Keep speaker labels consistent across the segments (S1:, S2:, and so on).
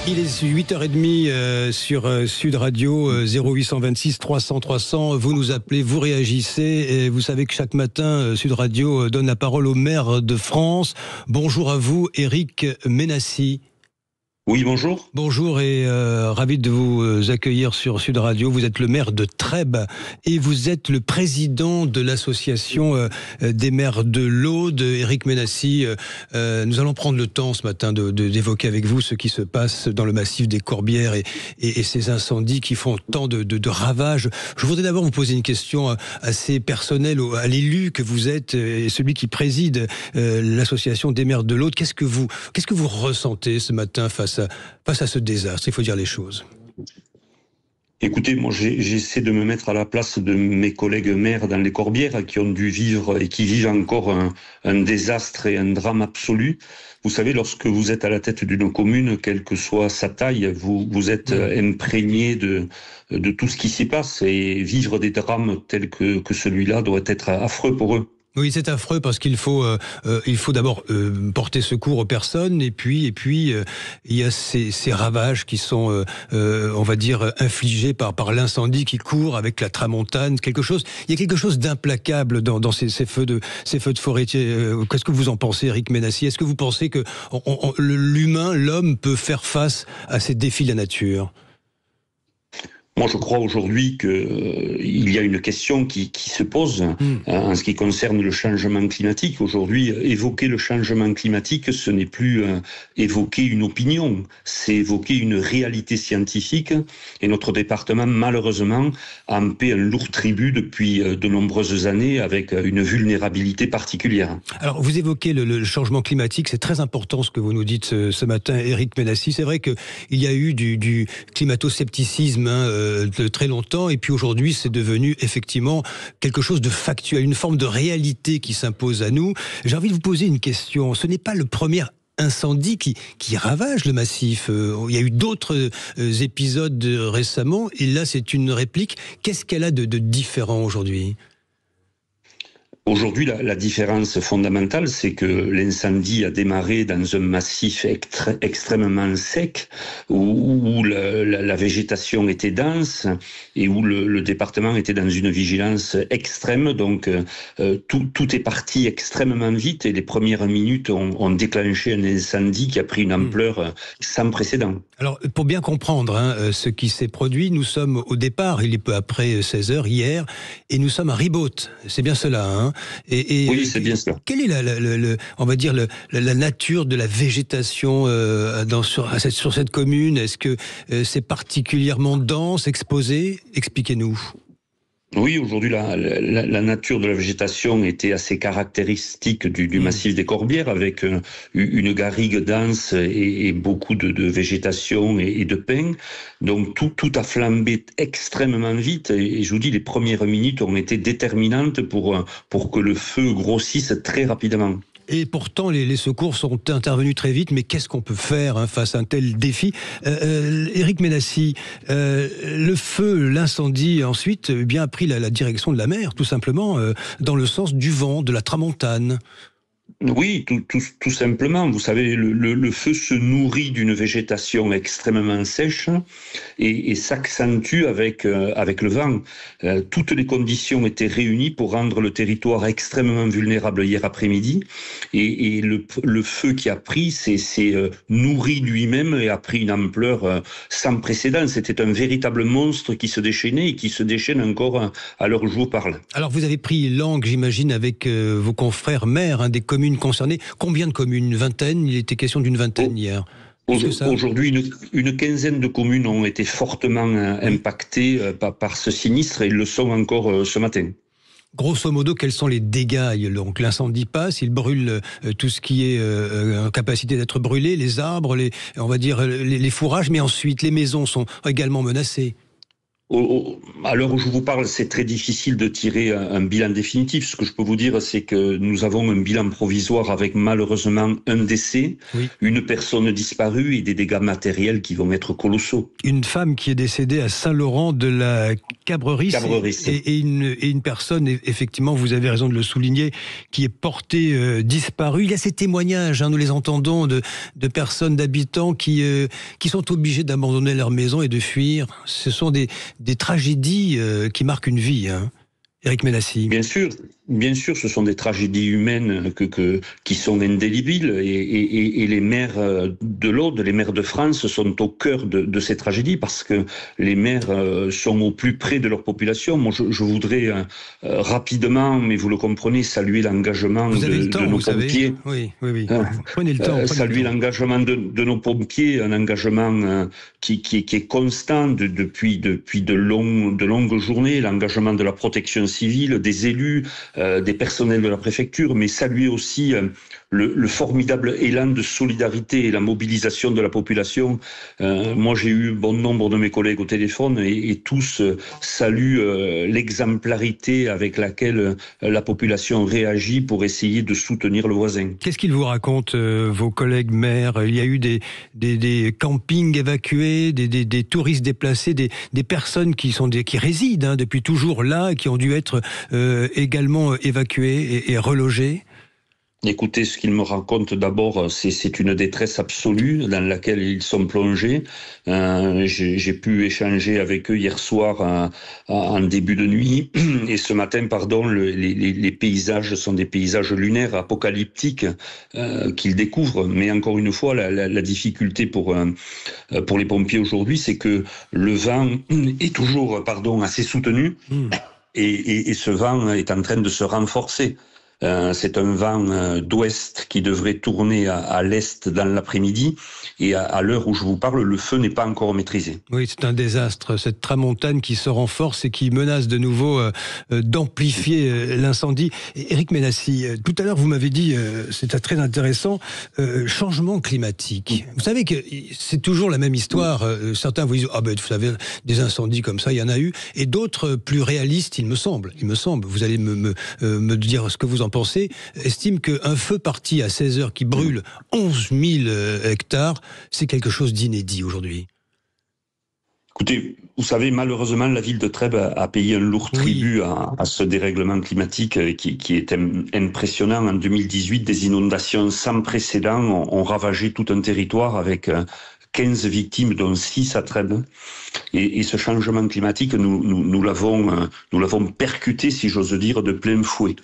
S1: Il est 8h30 sur Sud Radio, 0826 300 300. Vous nous appelez, vous réagissez. Et vous savez que chaque matin, Sud Radio donne la parole au maire de France. Bonjour à vous, Éric Ménassi.
S2: Oui, bonjour.
S1: Bonjour et ravi de vous accueillir sur Sud Radio. Vous êtes le maire de Trèbes et vous êtes le président de l'association des maires de l'Aude. Éric Ménassi, nous allons prendre le temps ce matin d'évoquer avec vous ce qui se passe dans le massif des Corbières et ces incendies qui font tant de ravages. Je voudrais d'abord vous poser une question assez personnelle à l'élu que vous êtes et celui qui préside l'association des maires de l'Aude. Qu'est-ce que vous ressentez ce matin face à ce désastre, il faut dire les choses.
S2: Écoutez, moi j'essaie de me mettre à la place de mes collègues maires dans les Corbières qui ont dû vivre et qui vivent encore un désastre et un drame absolu. Vous savez, lorsque vous êtes à la tête d'une commune, quelle que soit sa taille, vous êtes imprégné de tout ce qui s'y passe, et vivre des drames tels que celui-là doit être affreux pour eux.
S1: Oui, c'est affreux parce qu'il faut d'abord porter secours aux personnes et puis il y a ces ravages qui sont on va dire infligés par l'incendie qui court avec la tramontane. Il y a quelque chose d'implacable dans ces feux de forêt. Qu'est-ce que vous en pensez, Éric Ménassi? Est-ce que vous pensez que l'homme peut faire face à ces défis de la nature?
S2: Moi, je crois aujourd'hui qu'il y a une question qui se pose en ce qui concerne le changement climatique. Aujourd'hui, évoquer le changement climatique, ce n'est plus évoquer une opinion, c'est évoquer une réalité scientifique. Et notre département, malheureusement, en paie un lourd tribut depuis de nombreuses années avec une vulnérabilité particulière.
S1: Alors, vous évoquez le changement climatique, c'est très important ce que vous nous dites ce matin, Éric Ménassi. C'est vrai qu'il y a eu du climato-scepticisme, de très longtemps, et puis aujourd'hui c'est devenu effectivement quelque chose de factuel, une forme de réalité qui s'impose à nous. J'ai envie de vous poser une question. Ce n'est pas le premier incendie qui ravage le massif. Il y a eu d'autres épisodes récemment, et là c'est une réplique. Qu'est-ce qu'elle a de différent aujourd'hui ?
S2: Aujourd'hui, la différence fondamentale, c'est que l'incendie a démarré dans un massif extrêmement sec, où la végétation était dense et où le département était dans une vigilance extrême. Donc, tout est parti extrêmement vite et les premières minutes ont déclenché un incendie qui a pris une ampleur sans précédent. Alors,
S1: pour bien comprendre ce qui s'est produit, nous sommes au départ, il est peu après 16h hier, et nous sommes à Ribaute. C'est bien cela,
S2: oui, c'est bien cela.
S1: Quelle est on va dire la nature de la végétation sur cette commune? Est-ce que c'est particulièrement dense, exposé? Expliquez-nous.
S2: Oui, aujourd'hui, la nature de la végétation était assez caractéristique du massif des Corbières, avec une garrigue dense et beaucoup de végétation et de pins. Donc tout a flambé extrêmement vite, et je vous dis, les premières minutes ont été déterminantes pour que le feu grossisse très rapidement.
S1: Et pourtant, les secours sont intervenus très vite. Mais qu'est-ce qu'on peut faire face à un tel défi? Éric Ménassi, le feu, l'incendie, ensuite, bien a pris la direction de la mer, tout simplement, dans le sens du vent, de la tramontane.
S2: Oui, tout simplement. Vous savez, le feu se nourrit d'une végétation extrêmement sèche et s'accentue avec le vent. Toutes les conditions étaient réunies pour rendre le territoire extrêmement vulnérable hier après-midi. Et le feu qui a pris s'est nourri lui-même et a pris une ampleur sans précédent. C'était un véritable monstre qui se déchaînait et qui se déchaîne encore à l'heure où je vous parle.
S1: Alors vous avez pris langue, j'imagine, avec vos confrères maires des communes concernées. Combien de communes? Une vingtaine? Il était question d'une vingtaine hier.
S2: Aujourd'hui, une quinzaine de communes ont été fortement impactées par ce sinistre, et le sont encore ce matin.
S1: Grosso modo, quels sont les dégâts? Donc l'incendie passe, il brûle tout ce qui est en capacité d'être brûlé, les arbres, les fourrages, mais ensuite les maisons sont également menacées.
S2: À l'heure où je vous parle, c'est très difficile de tirer un bilan définitif. Ce que je peux vous dire, c'est que nous avons un bilan provisoire avec malheureusement un décès,
S1: Oui.
S2: une personne disparue et des dégâts matériels qui vont être colossaux.
S1: Une femme qui est décédée à Saint-Laurent de la Cabrerie et une personne, effectivement, vous avez raison de le souligner, qui est portée disparue. Il y a ces témoignages, nous les entendons, de personnes, d'habitants qui sont obligés d'abandonner leur maison et de fuir. Ce sont des tragédies qui marquent une vie, Éric Ménassi.
S2: Bien sûr, ce sont des tragédies humaines qui sont indélébiles et les maires de l'Aude, les maires de France sont au cœur de ces tragédies parce que les maires sont au plus près de leur population. Moi, je voudrais rapidement, mais vous le comprenez, saluer l'engagement de nos pompiers.
S1: Oui. Prenez le temps.
S2: Saluer l'engagement de nos pompiers, un engagement qui est constant depuis de longues journées, l'engagement de la protection civile, des élus, des personnels de la préfecture, mais saluer aussi le formidable élan de solidarité et la mobilisation de la population. Moi, j'ai eu bon nombre de mes collègues au téléphone et tous saluent l'exemplarité avec laquelle la population réagit pour essayer de soutenir le voisin.
S1: Qu'est-ce qu'ils vous racontent, vos collègues maires? Il y a eu des campings évacués, des touristes déplacés, des personnes qui résident depuis toujours là, qui ont dû être également évacuées et relogées.
S2: Écoutez, ce qu'ils me racontent d'abord, c'est une détresse absolue dans laquelle ils sont plongés. J'ai pu échanger avec eux hier soir en début de nuit. Et ce matin, les paysages sont des paysages lunaires, apocalyptiques qu'ils découvrent. Mais encore une fois, la difficulté pour les pompiers aujourd'hui, c'est que le vent est toujours assez soutenu. Et ce vent est en train de se renforcer. C'est un vent d'ouest qui devrait tourner à l'est dans l'après-midi et à l'heure où je vous parle, le feu n'est pas encore maîtrisé.
S1: Oui, c'est un désastre, cette tramontane qui se renforce et qui menace de nouveau d'amplifier l'incendie. Éric Ménassi, tout à l'heure vous m'avez dit, c'était très intéressant, changement climatique. Vous savez que c'est toujours la même histoire. Certains vous disent, vous savez, des incendies comme ça, il y en a eu, et d'autres plus réalistes, il me semble. Vous allez me dire ce que vous en pensez, estime qu'un feu parti à 16 heures qui brûle 11 000 hectares, c'est quelque chose d'inédit aujourd'hui.
S2: Écoutez, vous savez, malheureusement, la ville de Trèbes a payé un lourd tribut à ce dérèglement climatique qui est impressionnant. En 2018, des inondations sans précédent ont ravagé tout un territoire avec 15 victimes, dont 6 à Trèbes. Et ce changement climatique, nous l'avons percuté, si j'ose dire, de plein fouet.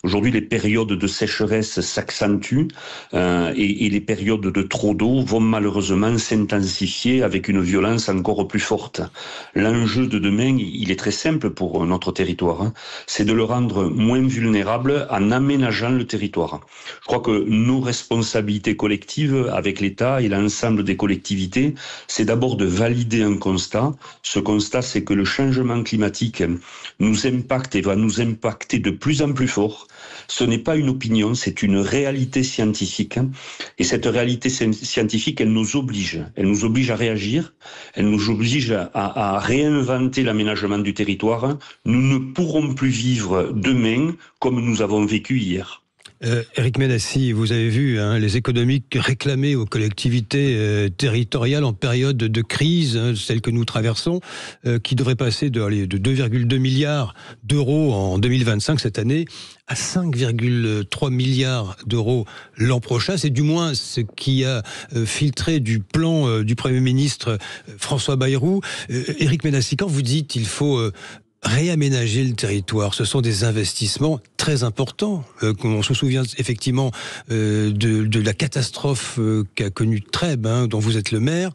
S2: Aujourd'hui, les périodes de sécheresse s'accentuent et les périodes de trop d'eau vont malheureusement s'intensifier avec une violence encore plus forte. L'enjeu de demain, il est très simple pour notre territoire, c'est de le rendre moins vulnérable en aménageant le territoire. Je crois que nos responsabilités collectives avec l'État et l'ensemble des collectivités, c'est d'abord de valider un constat. Ce constat, c'est que le changement climatique nous impacte et va nous impacter de plus en plus fort. Ce n'est pas une opinion, c'est une réalité scientifique. Et cette réalité scientifique, elle nous oblige. Elle nous oblige à réagir, elle nous oblige à réinventer l'aménagement du territoire. Nous ne pourrons plus vivre demain comme nous avons vécu hier.
S1: Éric Ménassi, vous avez vu les économies réclamées aux collectivités territoriales en période de crise, celle que nous traversons, qui devrait passer de 2,2 milliards d'euros en 2025 cette année à 5,3 milliards d'euros l'an prochain. C'est du moins ce qui a filtré du plan du Premier ministre François Bayrou. Éric Ménassi, quand vous dites qu'il faut réaménager le territoire, ce sont des investissements très importants. On se souvient effectivement de la catastrophe qu'a connue Trèbes, dont vous êtes le maire.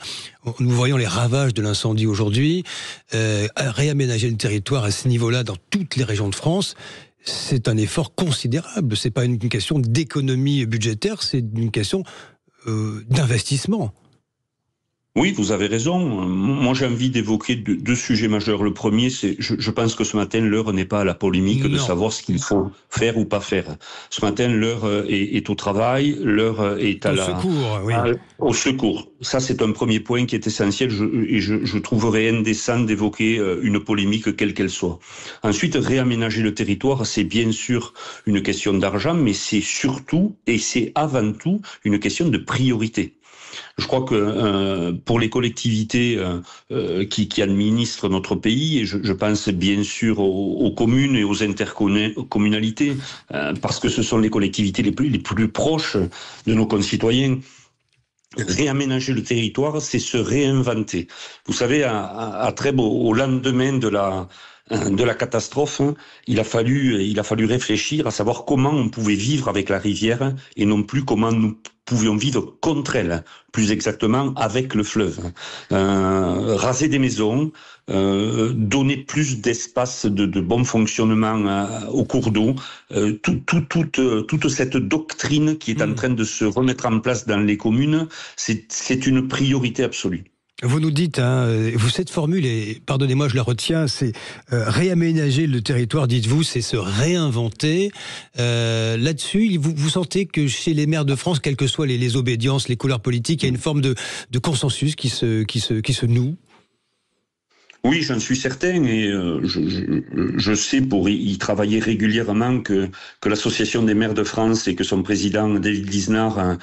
S1: Nous voyons les ravages de l'incendie aujourd'hui. Réaménager le territoire à ce niveau-là dans toutes les régions de France, c'est un effort considérable. C'est pas une question d'économie budgétaire, c'est une question d'investissement.
S2: Oui, vous avez raison. Moi, j'ai envie d'évoquer deux sujets majeurs. Le premier, c'est, je pense que ce matin, l'heure n'est pas à la polémique de
S1: Non.
S2: savoir ce qu'il faut faire ou pas faire. Ce matin, l'heure est au travail, l'heure est
S1: Au secours, oui.
S2: au secours. Ça, c'est un premier point qui est essentiel je trouverais indécent d'évoquer une polémique quelle qu'elle soit. Ensuite, réaménager le territoire, c'est bien sûr une question d'argent, mais c'est surtout et c'est avant tout une question de priorité. Je crois que pour les collectivités qui administrent notre pays, et je pense bien sûr aux communes et aux intercommunalités, parce que ce sont les collectivités les plus proches de nos concitoyens. Réaménager le territoire, c'est se réinventer. Vous savez, à Trèbes, au lendemain de la catastrophe, il a fallu réfléchir à savoir comment on pouvait vivre avec la rivière et non plus comment nous pouvions vivre contre elle, plus exactement avec le fleuve. Raser des maisons, donner plus d'espace de bon fonctionnement au cours d'eau, toute cette doctrine qui est en train de se remettre en place dans les communes, c'est une priorité absolue.
S1: Vous nous dites, cette formule, et pardonnez-moi, je la retiens, c'est réaménager le territoire, dites-vous, c'est se réinventer. Là-dessus, vous sentez que chez les maires de France, quelles que soient les obédiences, les couleurs politiques, il y a une forme de consensus qui se noue?
S2: Oui, j'en suis certain et je sais pour y travailler régulièrement que l'Association des maires de France et que son président David Lisnard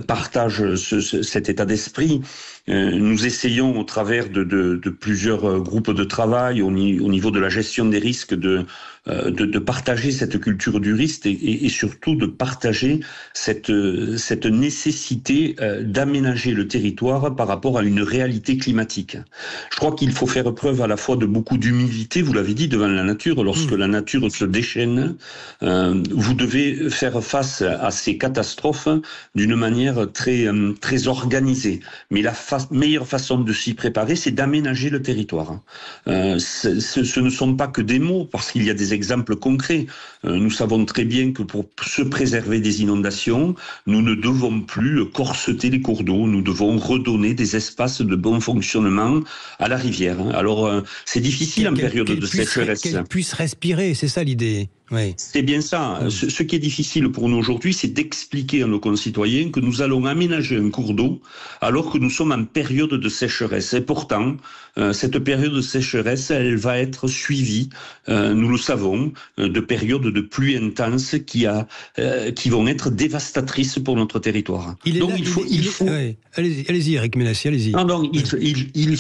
S2: partagent cet état d'esprit. Nous essayons au travers de plusieurs groupes de travail au niveau de la gestion des risques de partager cette culture du risque et surtout de partager cette nécessité d'aménager le territoire par rapport à une réalité climatique. Je crois qu'il faut faire preuve à la fois de beaucoup d'humilité, vous l'avez dit, devant la nature. Lorsque la nature se déchaîne, vous devez faire face à ces catastrophes d'une manière très organisée. Mais la meilleure façon de s'y préparer, c'est d'aménager le territoire. Ce ne sont pas que des mots, parce qu'il y a des exemples concrets. Nous savons très bien que pour se préserver des inondations, nous ne devons plus corseter les cours d'eau, nous devons redonner des espaces de bon fonctionnement à la rivière. Alors, c'est difficile en période de sécheresse.
S1: Qu'elle puisse respirer, c'est ça l'idée. Oui.
S2: C'est bien ça. Ce qui est difficile pour nous aujourd'hui, c'est d'expliquer à nos concitoyens que nous allons aménager un cours d'eau alors que nous sommes en période de sécheresse. Et pourtant, cette période de sécheresse, elle va être suivie, nous le savons, de périodes de pluie intenses qui vont être dévastatrices pour notre territoire.
S1: Donc il faut... Ouais. Allez-y, Eric Ménassi, allez-y.
S2: Non, il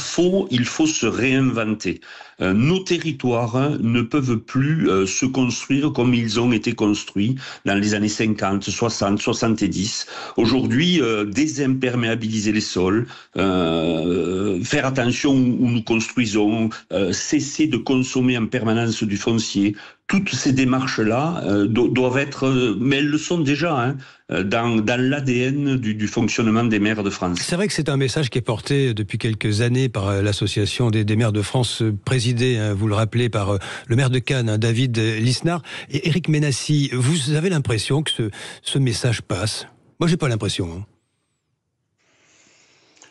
S2: faut se réinventer. Nos territoires ne peuvent plus se construire comme ils ont été construits dans les années 50, 60, 70. Aujourd'hui, désimperméabiliser les sols, faire attention où nous construisons, cesser de consommer en permanence du foncier. Toutes ces démarches-là doivent être, mais elles le sont déjà, dans l'ADN du fonctionnement des maires de France.
S1: C'est vrai que c'est un message qui est porté depuis quelques années par l'association des maires de France, présidée, vous le rappelez, par le maire de Cannes, David Lisnard. Et Eric Ménassi, vous avez l'impression que ce message passe? Moi, j'ai pas l'impression.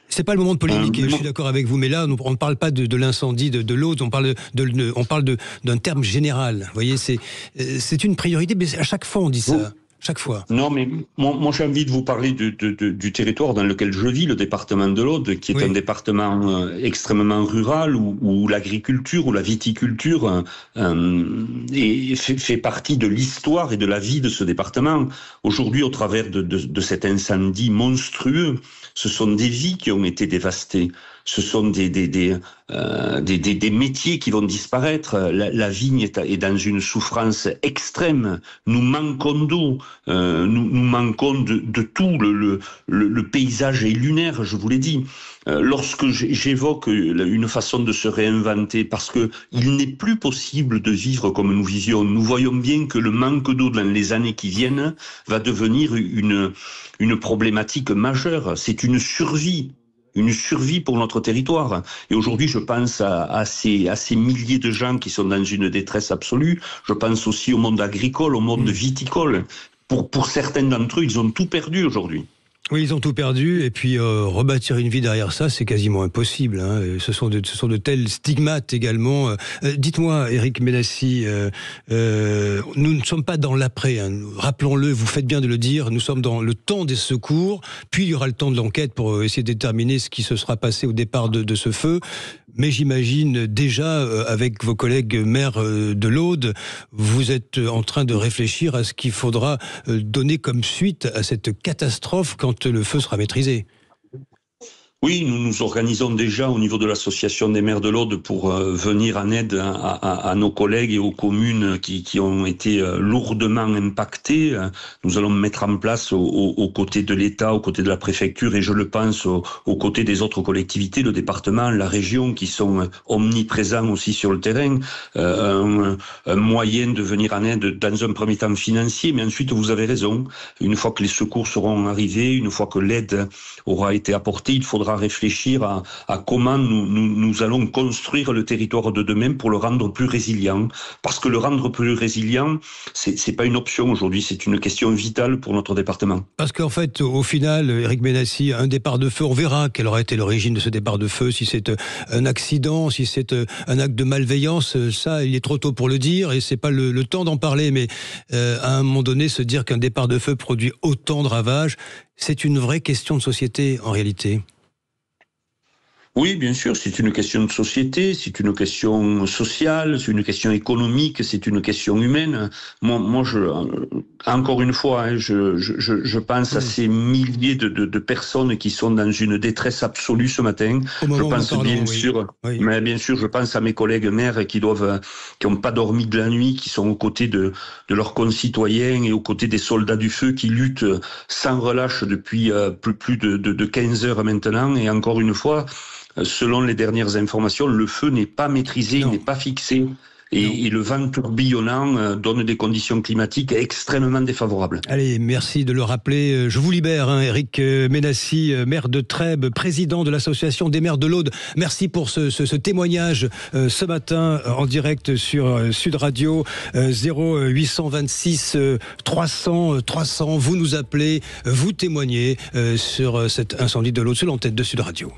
S1: C'est pas le moment de polémiquer, je suis d'accord avec vous, mais là, on ne parle pas de l'incendie de l'eau, on parle d'un terme général. Vous voyez, c'est une priorité, mais à chaque fois on dit ça. Chaque fois.
S2: Non, mais moi j'ai envie de vous parler du territoire dans lequel je vis, le département de l'Aude, qui est un département extrêmement rural où l'agriculture, où la viticulture fait partie de l'histoire et de la vie de ce département. Aujourd'hui, au travers de cet incendie monstrueux, ce sont des vies qui ont été dévastées. Ce sont des métiers qui vont disparaître. La vigne est dans une souffrance extrême. Nous manquons d'eau. Nous manquons de tout. Le paysage est lunaire, je vous l'ai dit. Lorsque j'évoque une façon de se réinventer, parce que il n'est plus possible de vivre comme nous vivions. Nous voyons bien que le manque d'eau dans les années qui viennent va devenir une problématique majeure. C'est une survie pour notre territoire. Et aujourd'hui, je pense à ces milliers de gens qui sont dans une détresse absolue. Je pense aussi au monde agricole, au monde viticole. Pour certains d'entre eux, ils ont tout perdu aujourd'hui.
S1: Oui, ils ont tout perdu, et puis rebâtir une vie derrière ça, c'est quasiment impossible. Hein. Ce sont de tels stigmates également. Dites-moi, Éric Ménassi, nous ne sommes pas dans l'après. Hein. Rappelons-le, vous faites bien de le dire, nous sommes dans le temps des secours, puis il y aura le temps de l'enquête pour essayer de déterminer ce qui se sera passé au départ de ce feu. Mais j'imagine déjà, avec vos collègues maires de l'Aude, vous êtes en train de réfléchir à ce qu'il faudra donner comme suite à cette catastrophe quand le feu sera maîtrisé.
S2: Oui, nous nous organisons déjà au niveau de l'association des maires de l'Aude pour venir en aide à nos collègues et aux communes qui ont été lourdement impactées. Nous allons mettre en place aux côtés de l'État, aux côtés de la préfecture et je le pense aux côtés des autres collectivités, le département, la région qui sont omniprésents aussi sur le terrain, un moyen de venir en aide dans un premier temps financier, mais ensuite vous avez raison, une fois que les secours seront arrivés, une fois que l'aide aura été apportée, il faudra réfléchir à comment nous allons construire le territoire de demain pour le rendre plus résilient. Parce que le rendre plus résilient, c'est pas une option aujourd'hui, c'est une question vitale pour notre département.
S1: Parce qu'en fait, au final, Éric Ménassi, un départ de feu, on verra quelle aura été l'origine de ce départ de feu, si c'est un accident, si c'est un acte de malveillance, ça, il est trop tôt pour le dire et c'est pas le temps d'en parler, mais à un moment donné, se dire qu'un départ de feu produit autant de ravages, c'est une vraie question de société en réalité.
S2: Oui, bien sûr, c'est une question de société, c'est une question sociale, c'est une question économique, c'est une question humaine. Moi, encore une fois, hein, je pense à ces milliers de personnes qui sont dans une détresse absolue ce matin. Je pense bien sûr, mais bien sûr, je pense à mes collègues maires qui ont pas dormi de la nuit, qui sont aux côtés de leurs concitoyens et aux côtés des soldats du feu qui luttent sans relâche depuis plus de 15 heures maintenant. Et encore une fois, selon les dernières informations, le feu n'est pas maîtrisé, il n'est pas fixé. Et le vent tourbillonnant donne des conditions climatiques extrêmement défavorables.
S1: Allez, merci de le rappeler. Je vous libère, hein, Éric Ménassi, maire de Trèbes, président de l'association des maires de l'Aude. Merci pour ce témoignage ce matin en direct sur Sud Radio. 0826 300 300. Vous nous appelez, vous témoignez sur cet incendie de l'Aude, sur l'antenne de Sud Radio.